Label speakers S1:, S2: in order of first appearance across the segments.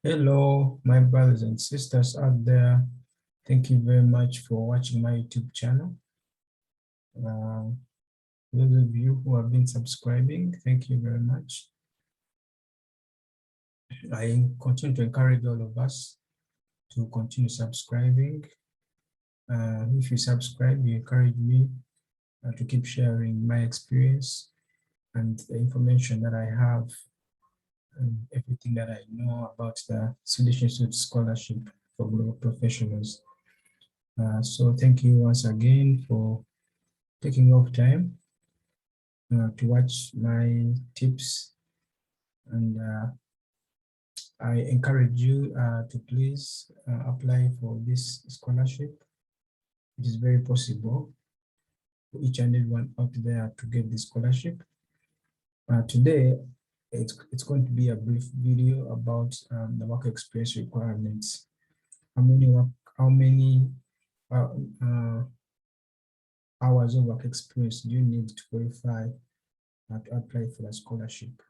S1: Hello, my brothers and sisters out there. Thank you very much for watching my YouTube channel. Those of you who have been subscribing, thank you very much. I continue to encourage all of us to continue subscribing. If you subscribe, you encourage me to keep sharing my experience and the information that I have and everything that I know about the Swedish Institute Scholarship for Global Professionals. So thank you once again for taking off time to watch my tips, and I encourage you to please apply for this scholarship. It is very possible for each and everyone out there to get this scholarship. Today, it's going to be a brief video about the work experience requirements. How many hours of work experience do you need to qualify to apply for the scholarship?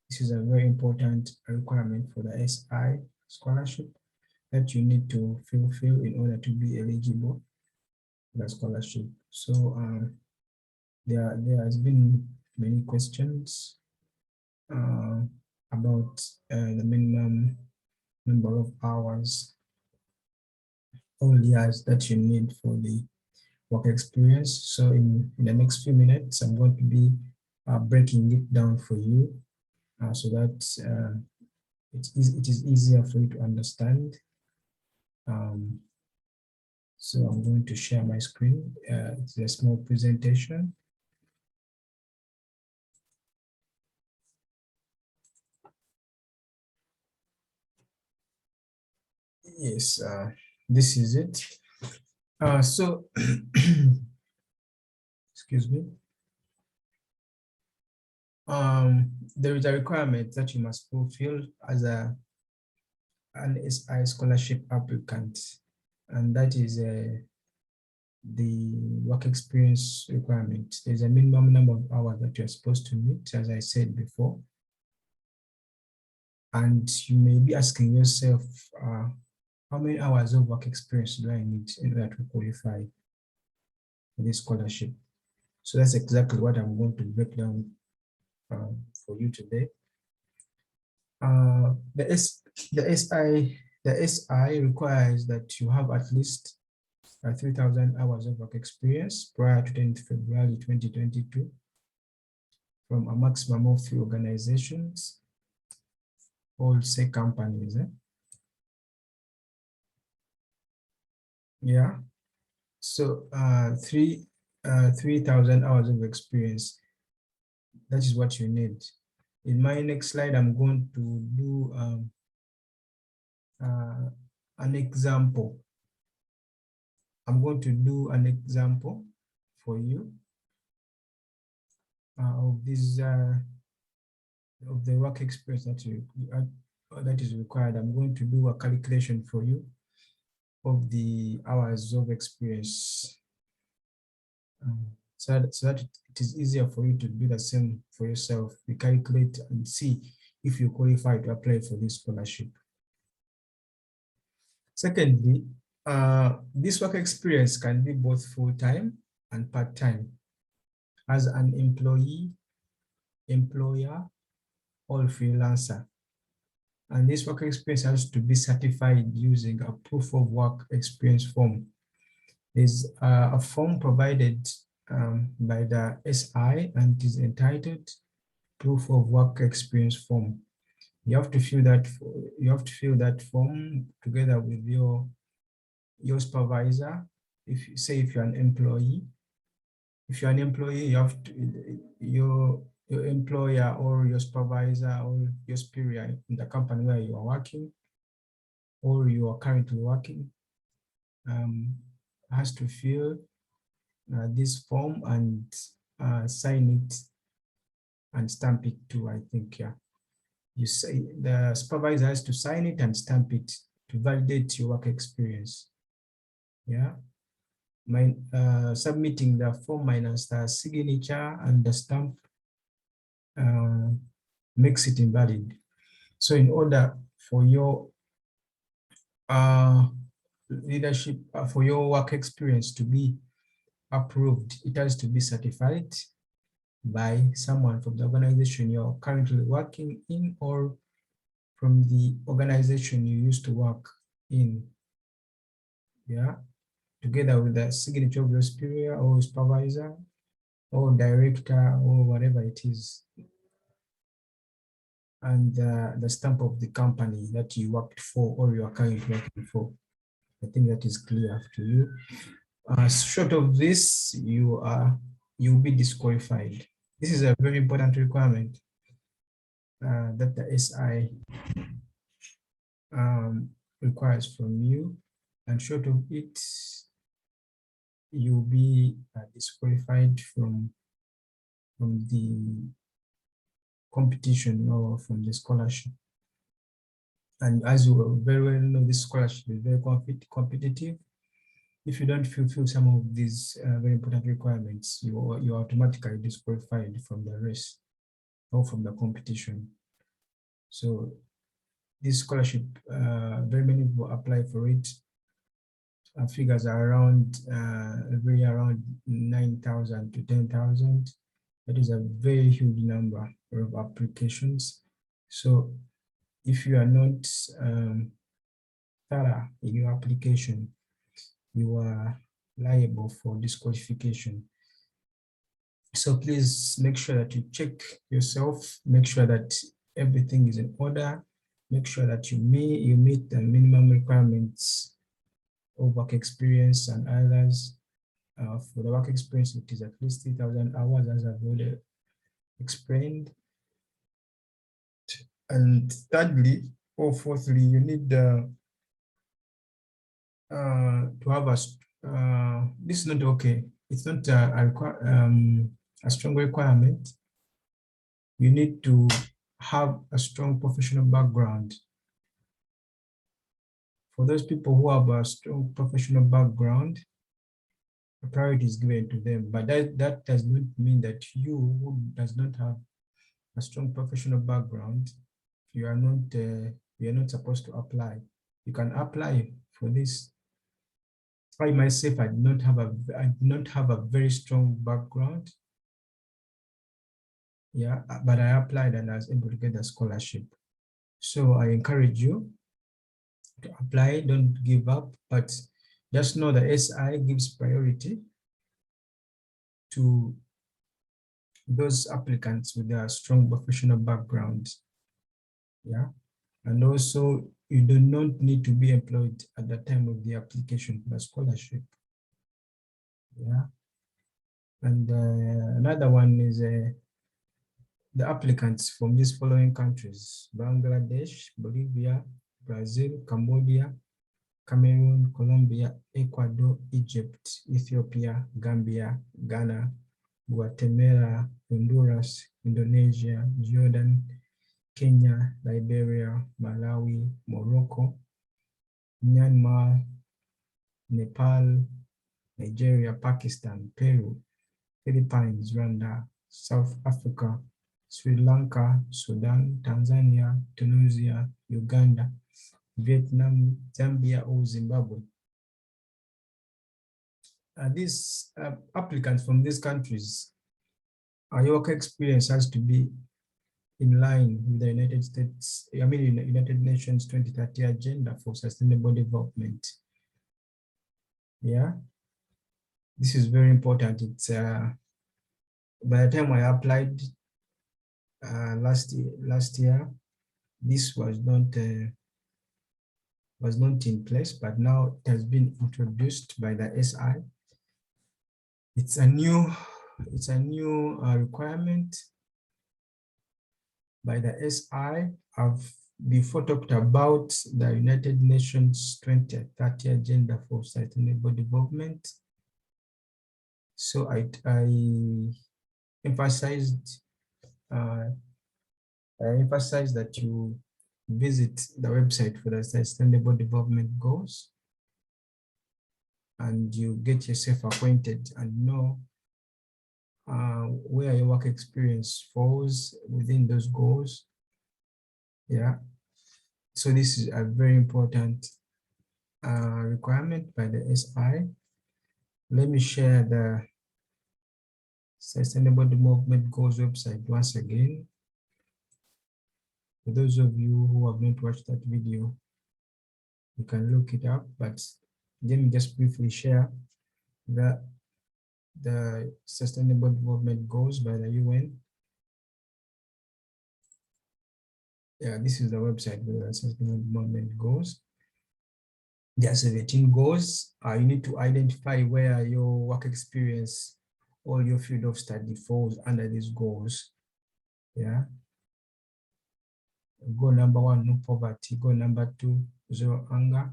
S1: This is a very important requirement for the SI scholarship that you need to fulfill in order to be eligible for the scholarship. So there has been many questions about the minimum number of hours or years that you need for the work experience. So in the next few minutes, I'm going to be breaking it down for you so that it is easier for you to understand. So I'm going to share my screen. It's a small presentation. Yes, this is it. So, excuse me. There is a requirement that you must fulfill as an SI scholarship applicant, and that is the work experience requirement. There's a minimum number of hours that you're supposed to meet, as I said before. And you may be asking yourself, how many hours of work experience do I need in order to qualify for this scholarship? So that's exactly what I'm going to break down for you today. The SI requires that you have at least 3,000 hours of work experience prior to 10th February 2022 from a maximum of 3 organizations, all say companies. Yeah, so 3,000 hours of experience, that is what you need. In my next slide, I'm going to do an example. I'm going to do an example for you of this of the work experience that is required. I'm going to do a calculation for you of the hours of experience, so that it is easier for you to do the same for yourself. You calculate and see if you qualify to apply for this scholarship. Secondly, this work experience can be both full-time and part-time as an employee, employer, or freelancer. And this work experience has to be certified using a proof of work experience form. There's a form provided by the SI and it is entitled proof of work experience form. You have to fill that form together with your supervisor. If you're an employee, you have to, your employer or your supervisor or your superior in the company where you are working or you are currently working has to fill this form and sign it and stamp it too, I think. Yeah, you say the supervisor has to sign it and stamp it to validate your work experience. Yeah, submitting the form minus the signature and the stamp makes it invalid. So in order for your leadership, for your work experience to be approved, it has to be certified by someone from the organization you're currently working in or from the organization you used to work in. Yeah, together with the signature of your superior or supervisor or director or whatever it is, and the stamp of the company that you worked for or you are currently working for. I think that is clear to you. Short of this, you'll be disqualified. This is a very important requirement that the SI requires from you, and short of it, you'll be disqualified from the competition or from the scholarship. And as you very well know, this scholarship is very competitive. If you don't fulfill some of these very important requirements, you are automatically disqualified from the race or from the competition. So this scholarship, very many people apply for it. Figures are around, around 9,000 to 10,000. That is a very huge number of applications. So if you are not thorough in your application, you are liable for disqualification. So please make sure that you check yourself, make sure that everything is in order, make sure that you meet the minimum requirements of work experience and others. For the work experience, it is at least 3,000 hours, as I've already explained. And thirdly, or fourthly, you need to have this is not okay. It's not a strong requirement. You need to have a strong professional background. For those people who have a strong professional background, a priority is given to them. But that does not mean that you who does not have a strong professional background, you are not supposed to apply. You can apply for this. I myself, I did not have a very strong background. Yeah, but I applied and I was able to get a scholarship. So I encourage you to apply, don't give up, but just know the SI gives priority to those applicants with a strong professional background. Yeah, and also you do not need to be employed at the time of the application for the scholarship. Yeah, and another one is the applicants from these following countries: Bangladesh, Bolivia, Brazil, Cambodia, Cameroon, Colombia, Ecuador, Egypt, Ethiopia, Gambia, Ghana, Guatemala, Honduras, Indonesia, Jordan, Kenya, Liberia, Malawi, Morocco, Myanmar, Nepal, Nigeria, Pakistan, Peru, Philippines, Rwanda, South Africa, Sri Lanka, Sudan, Tanzania, Tunisia, Uganda, Vietnam, Zambia, or Zimbabwe. These applicants from these countries, your work experience has to be in line with the United Nations 2030 Agenda for Sustainable Development. Yeah, this is very important. It's by the time I applied last year, this was not in place, but now it has been introduced by the SI. It's a new requirement by the SI. I've before talked about the United Nations 2030 Agenda for Sustainable Development. So I emphasized that you visit the website for the Sustainable Development Goals and you get yourself acquainted and know where your work experience falls within those goals. Yeah, So this is a very important requirement by the SI. Let me share the Sustainable Development Goals website once again. For those of you who have not watched that video, you can look it up, but let me just briefly share the Sustainable Development Goals by the UN. Yeah, this is the website for the Sustainable Development Goals. There are 17 goals. You need to identify where your work experience or your field of study falls under these goals. Yeah. Goal number 1, no poverty. Goal number 2, zero hunger.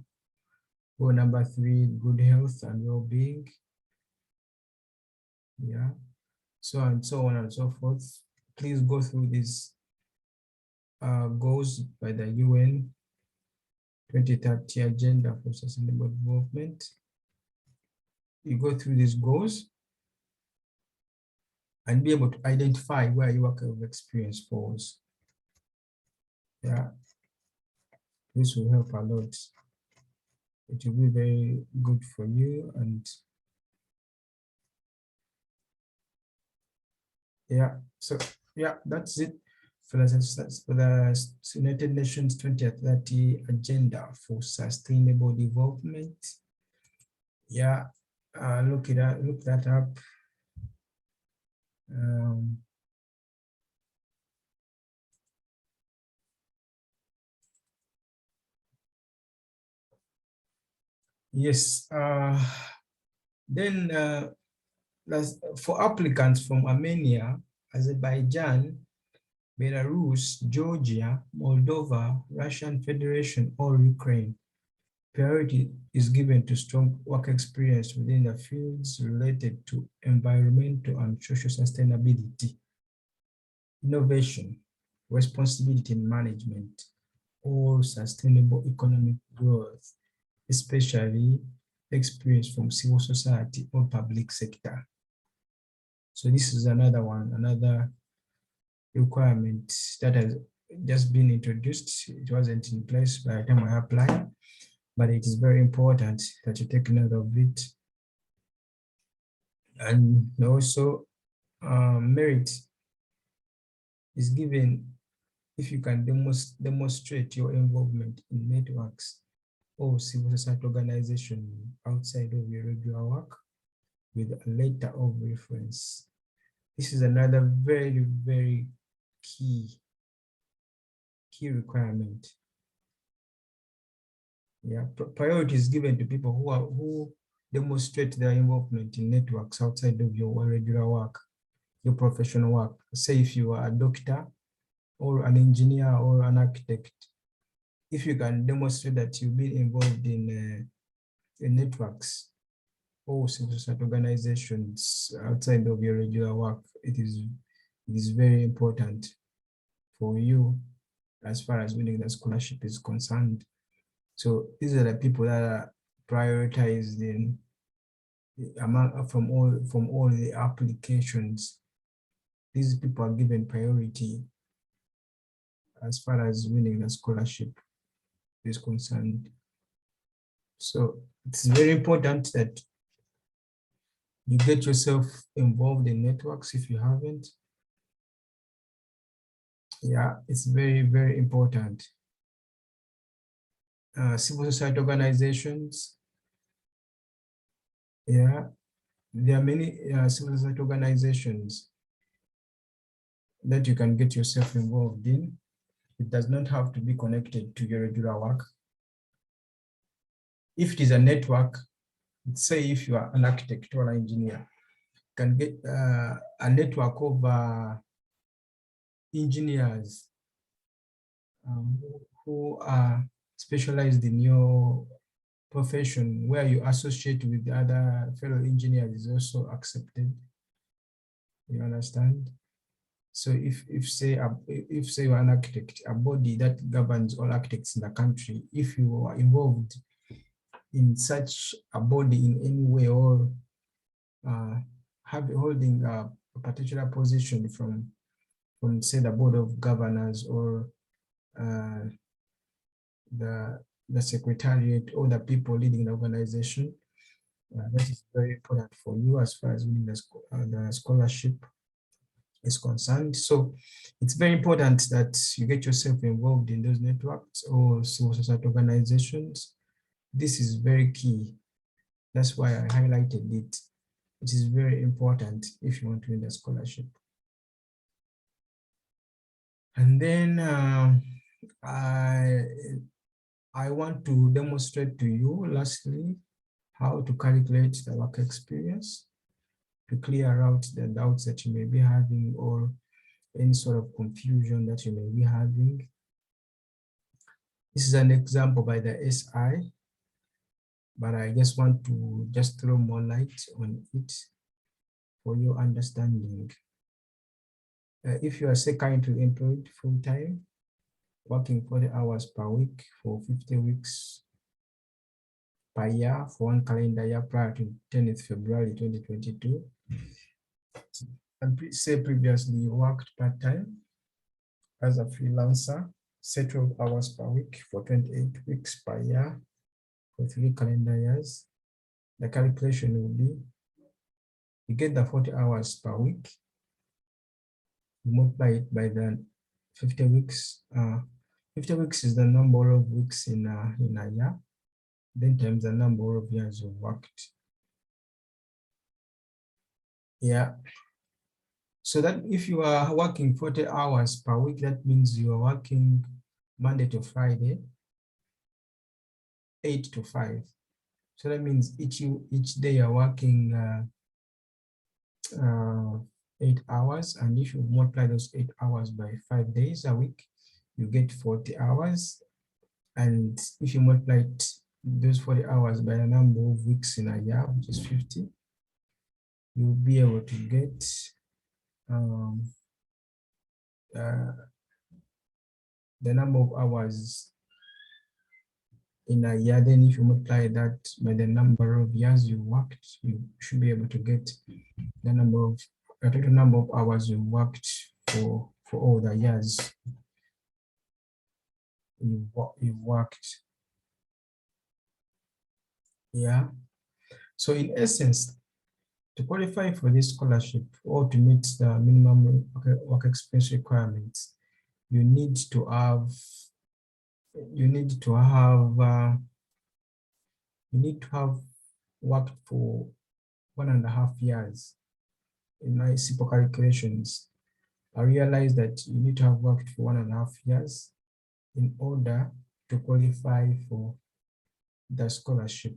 S1: Goal number 3, good health and well-being. Yeah. So on and so forth. Please go through these goals by the UN 2030 Agenda for Sustainable Development. You go through these goals and be able to identify where your work of experience falls. Yeah, this will help a lot. It will be very good for you. And yeah, so yeah, that's it for the United Nations 2030 Agenda for Sustainable Development. Yeah, look that up. Yes, then for applicants from Armenia, Azerbaijan, Belarus, Georgia, Moldova, Russian Federation, or Ukraine, priority is given to strong work experience within the fields related to environmental and social sustainability, innovation, responsibility in management, or sustainable economic growth, especially experience from civil society or public sector. So this is another requirement that has just been introduced. It wasn't in place by the time I applied, but it is very important that you take note of it. And also merit is given if you can demonstrate your involvement in networks or civil society organization outside of your regular work with a letter of reference. This is another very, very key requirement. Yeah, priority is given to people who demonstrate their involvement in networks outside of your regular work, your professional work. Say if you are a doctor or an engineer or an architect, if you can demonstrate that you've been involved in networks or civil society organizations outside of your regular work, it is very important for you as far as winning the scholarship is concerned. So these are the people that are prioritized from all the applications. These people are given priority as far as winning the scholarship is concerned. So it's very important that you get yourself involved in networks if you haven't. Yeah, it's very, very important. Civil society organizations. Yeah, there are many civil society organizations that you can get yourself involved in. It does not have to be connected to your regular work. If it is a network, say if you are an architect or an engineer, you can get a network of engineers who are specialized in your profession, where you associate with other fellow engineers is also accepted. You understand? So if say you're an architect, a body that governs all architects in the country, if you are involved in such a body in any way or holding a particular position from say the board of governors or the secretariat or the people leading the organization. That is very important for you as far as winning the scholarship is concerned. So it's very important that you get yourself involved in those networks or civil society organizations. This is very key. That's why I highlighted it. It is very important if you want to win the scholarship. And then I want to demonstrate to you, lastly, how to calculate the work experience to clear out the doubts that you may be having or any sort of confusion that you may be having. This is an example by the SI, but I just want to just throw more light on it for your understanding. If you are say currently employed full-time, working 40 hours per week for 50 weeks per year for one calendar year prior to 10th February 2022, and say previously you worked part-time as a freelancer, say 12 hours per week for 28 weeks per year for 3 calendar years, the calculation will be, you get the 40 hours per week, you multiply it by the 50 weeks. 50 weeks is the number of weeks in a year, then times the number of years you've worked. Yeah. So that if you are working 40 hours per week, that means you are working Monday to Friday, 8 to 5. So that means each day you're working 8 hours, and if you multiply those 8 hours by 5 days a week, you get 40 hours. And if you multiply those 40 hours by the number of weeks in a year, which is 50, you'll be able to get the number of hours in a year. Then if you multiply that by the number of years you worked, you should be able to get the total number of hours you worked for all the years you worked. Yeah. So in essence, to qualify for this scholarship or to meet the minimum work experience requirements, you need to have worked for 1.5 years. In my simple calculations, I realized that you need to have worked for 1.5 years in order to qualify for the scholarship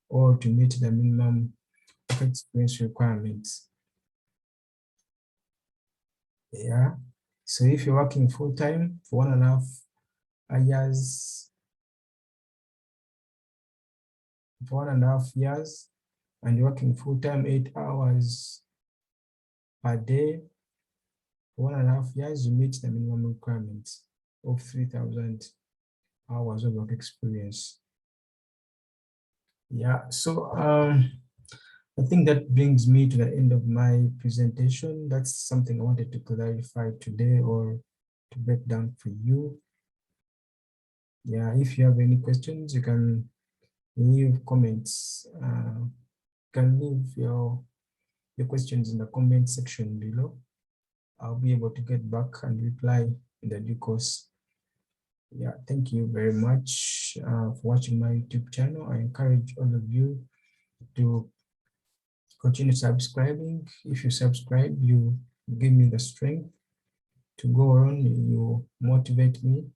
S1: or to meet the minimum work experience requirements. Yeah. So if you're working full-time for 1.5 years, and you're working full-time 8 hours per day for 1.5 years, you meet the minimum requirements of 3,000 hours of work experience. Yeah, so I think that brings me to the end of my presentation. That's something I wanted to clarify today or to break down for you. Yeah, if you have any questions, you can leave comments. You can leave your questions in the comment section below. I'll be able to get back and reply in the due course. Yeah, thank you very much for watching my YouTube channel. I encourage all of you to continue subscribing. If you subscribe, you give me the strength to go on. You motivate me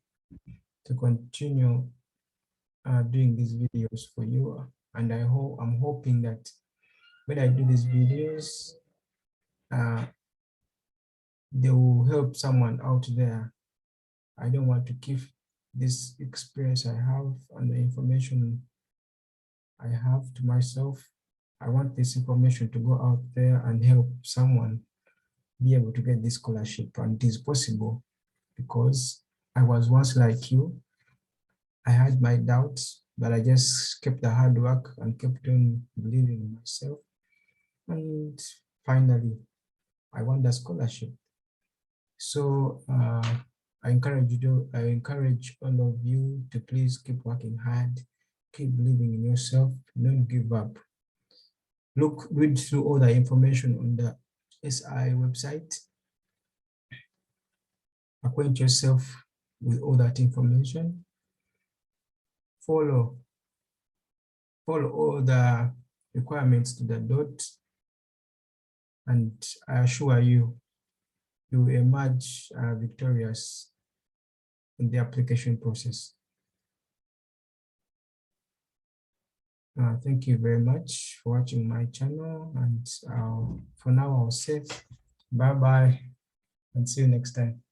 S1: to continue doing these videos for you. And I'm hoping that when I do these videos, they will help someone out there. I don't want to keep this experience I have and the information I have to myself. I want this information to go out there and help someone be able to get this scholarship, and it is possible because I was once like you. I had my doubts, but I just kept the hard work and kept on believing in myself. And finally, I won the scholarship. So I encourage all of you to please keep working hard, keep believing in yourself, don't give up. Read through all the information on the SI website. Acquaint yourself with all that information. Follow all the requirements to the dot, and I assure you, you will emerge victorious in the application process. Thank you very much for watching my channel, and for now I'll say bye-bye and see you next time.